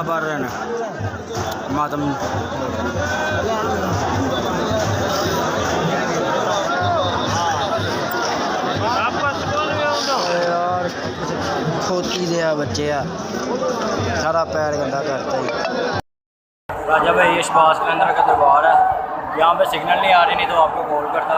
नमाज़ पढ़ रहे हैं मातम। यार खोती दिया बच्चे यार, सारा पैर गंदा करता ही। राजा भाई ये शबाज के अंदर का दरबार है, यहाँ पे सिग्नल नहीं आ रही, नहीं तो आपको कॉल करता।